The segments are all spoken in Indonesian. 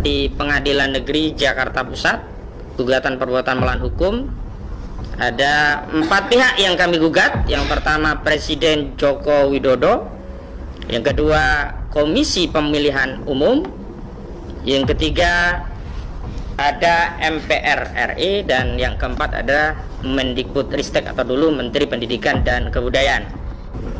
di Pengadilan Negeri Jakarta Pusat, gugatan perbuatan melawan hukum. Ada 4 pihak yang kami gugat. Yang pertama Presiden Joko Widodo, yang kedua Komisi Pemilihan Umum, yang ketiga ada MPR RI, dan yang keempat ada Mendikbudristek atau dulu Menteri Pendidikan dan Kebudayaan.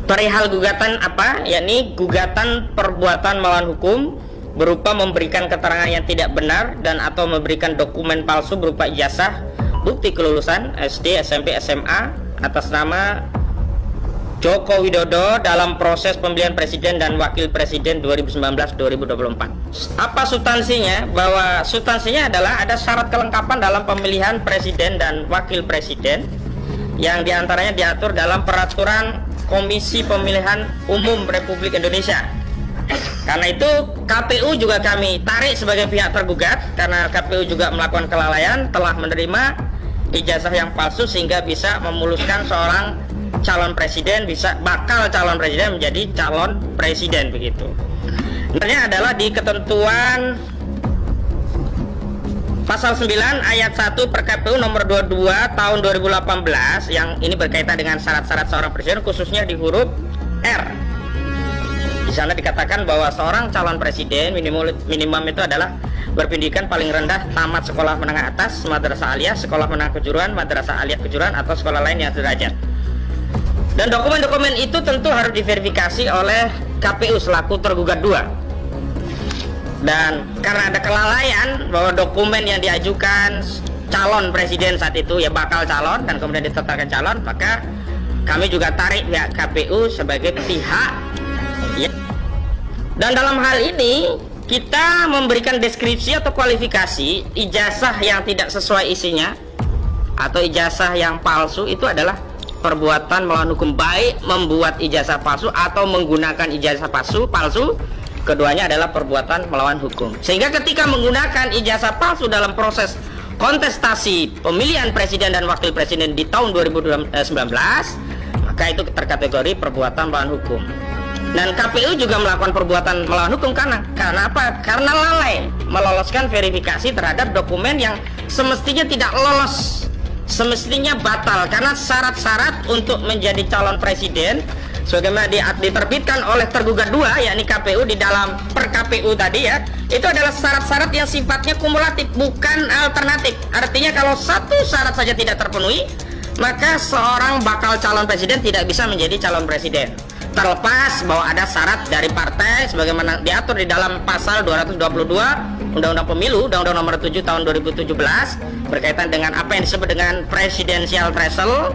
Perihal gugatan apa? Yakni gugatan perbuatan melawan hukum berupa memberikan keterangan yang tidak benar dan atau memberikan dokumen palsu berupa ijazah, bukti kelulusan SD, SMP, SMA atas nama Joko Widodo dalam proses pemilihan presiden dan wakil presiden 2019-2024. Apa substansinya? Bahwa substansinya adalah ada syarat kelengkapan dalam pemilihan presiden dan wakil presiden yang diantaranya diatur dalam peraturan Komisi Pemilihan Umum Republik Indonesia. Karena itu KPU juga kami tarik sebagai pihak tergugat, karena KPU juga melakukan kelalaian, telah menerima ijazah yang palsu sehingga bisa memuluskan seorang calon presiden, bisa bakal calon presiden menjadi calon presiden begitu. Sebenarnya adalah di ketentuan pasal 9 ayat 1 PKPU nomor 22 tahun 2018 yang ini berkaitan dengan syarat-syarat seorang presiden, khususnya di huruf R. Di sana dikatakan bahwa seorang calon presiden minimum itu adalah berpendidikan paling rendah tamat sekolah menengah atas, madrasah aliyah, sekolah menengah kejuruan, madrasah aliyah kejuruan atau sekolah lain yang sederajat. Dan dokumen-dokumen itu tentu harus diverifikasi oleh KPU selaku tergugat 2. Dan karena ada kelalaian bahwa dokumen yang diajukan calon presiden saat itu ya bakal calon dan kemudian ditetapkan calon, maka kami juga tarik pihak KPU sebagai pihak ya. Dan dalam hal ini kita memberikan deskripsi atau kualifikasi ijazah yang tidak sesuai isinya atau ijazah yang palsu itu adalah perbuatan melawan hukum, baik membuat ijazah palsu atau menggunakan ijazah palsu, keduanya adalah perbuatan melawan hukum. Sehingga ketika menggunakan ijazah palsu dalam proses kontestasi pemilihan presiden dan wakil presiden di tahun 2019, maka itu terkategori perbuatan melawan hukum. Dan KPU juga melakukan perbuatan melawan hukum karena apa? Karena lalai meloloskan verifikasi terhadap dokumen yang semestinya tidak lolos, semestinya batal, karena syarat-syarat untuk menjadi calon presiden sebagaimana diterbitkan oleh tergugat 2 yakni KPU di dalam per KPU tadi ya, itu adalah syarat-syarat yang sifatnya kumulatif, bukan alternatif. Artinya kalau satu syarat saja tidak terpenuhi, maka seorang bakal calon presiden tidak bisa menjadi calon presiden, terlepas bahwa ada syarat dari partai sebagaimana diatur di dalam pasal 222 Undang-Undang Pemilu, Undang-Undang Nomor 7 Tahun 2017 berkaitan dengan apa yang disebut dengan presidensial threshold,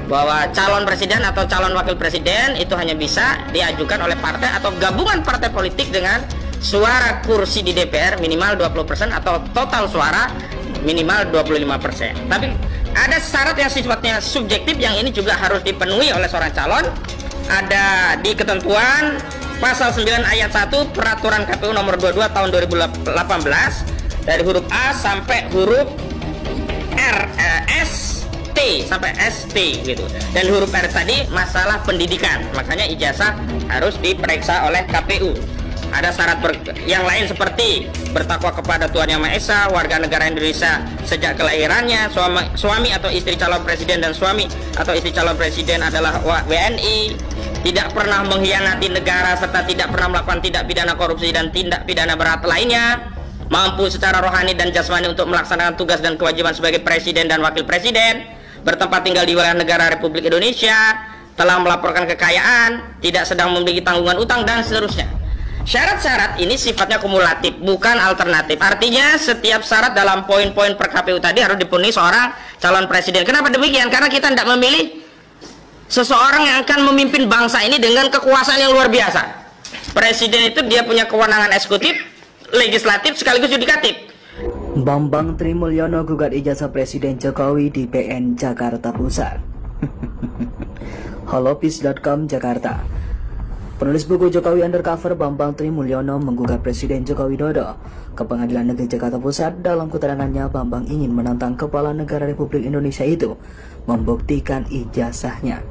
bahwa calon presiden atau calon wakil presiden itu hanya bisa diajukan oleh partai atau gabungan partai politik dengan suara kursi di DPR minimal 20% atau total suara minimal 25%. Tapi ada syarat yang sifatnya subjektif yang ini juga harus dipenuhi oleh seorang calon. Ada di ketentuan pasal 9 ayat 1 peraturan KPU nomor 22 tahun 2018 dari huruf A sampai huruf R, S, T sampai ST gitu. Dan huruf R tadi masalah pendidikan, makanya ijazah harus diperiksa oleh KPU. Ada syarat yang lain seperti bertakwa kepada Tuhan Yang Maha Esa, warga negara Indonesia sejak kelahirannya, suami atau istri calon presiden dan suami atau istri calon presiden adalah WNI, tidak pernah mengkhianati negara serta tidak pernah melakukan tindak pidana korupsi dan tindak pidana berat lainnya, mampu secara rohani dan jasmani untuk melaksanakan tugas dan kewajiban sebagai presiden dan wakil presiden, bertempat tinggal di wilayah negara Republik Indonesia, telah melaporkan kekayaan, tidak sedang memiliki tanggungan utang, dan seterusnya. Syarat-syarat ini sifatnya kumulatif, bukan alternatif. Artinya setiap syarat dalam poin-poin per KPU tadi harus dipenuhi seorang calon presiden. Kenapa demikian? Karena kita tidak memilih seseorang yang akan memimpin bangsa ini dengan kekuasaan yang luar biasa. Presiden itu dia punya kewenangan eksekutif, legislatif, sekaligus yudikatif. Bambang Trimulyono gugat ijazah Presiden Jokowi di PN Jakarta Pusat. Holopis.com Jakarta. Penulis buku Jokowi Undercover Bambang Trimulyono menggugat Presiden Joko Widodo ke Pengadilan Negeri Jakarta Pusat. Dalam keterangannya, Bambang ingin menantang Kepala Negara Republik Indonesia itu membuktikan ijazahnya.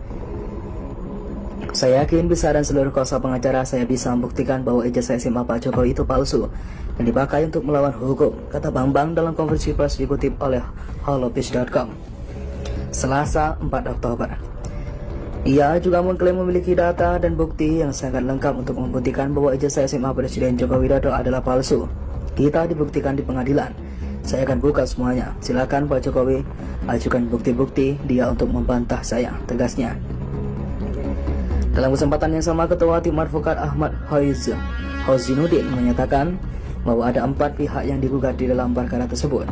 Saya yakin bisa dan seluruh kuasa pengacara saya bisa membuktikan bahwa ijazah SMA Pak Jokowi itu palsu dan dipakai untuk melawan hukum, kata Bambang dalam konferensi pers dikutip oleh holopis.com. Selasa 4 Oktober. Ia juga mengklaim memiliki data dan bukti yang sangat lengkap untuk membuktikan bahwa ijazah SMA Presiden Joko Widodo adalah palsu. Kita dibuktikan di pengadilan. Saya akan buka semuanya. Silakan Pak Jokowi ajukan bukti-bukti dia untuk membantah saya, tegasnya. Dalam kesempatan yang sama, Ketua Tim Advokat Ahmad Hozinuddin menyatakan bahwa ada 4 pihak yang digugat di dalam perkara tersebut.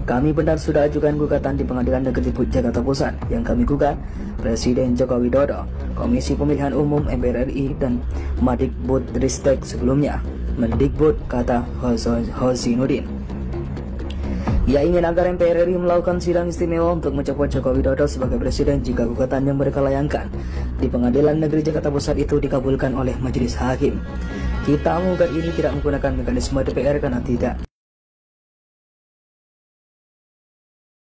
Kami benar sudah ajukan gugatan di Pengadilan Negeri Jakarta Pusat. Yang kami gugat Presiden Joko Widodo, Komisi Pemilihan Umum MPR RI, dan Madikbud-Ristek sebelumnya. Mendikbud, kata Hozinuddin. Ia ingin agar MPR RI melakukan sidang istimewa untuk mencopot Joko Widodo sebagai presiden jika gugatan yang mereka layangkan di Pengadilan Negeri Jakarta Pusat itu dikabulkan oleh majelis hakim. Kita menggugat ini tidak menggunakan mekanisme DPR karena tidak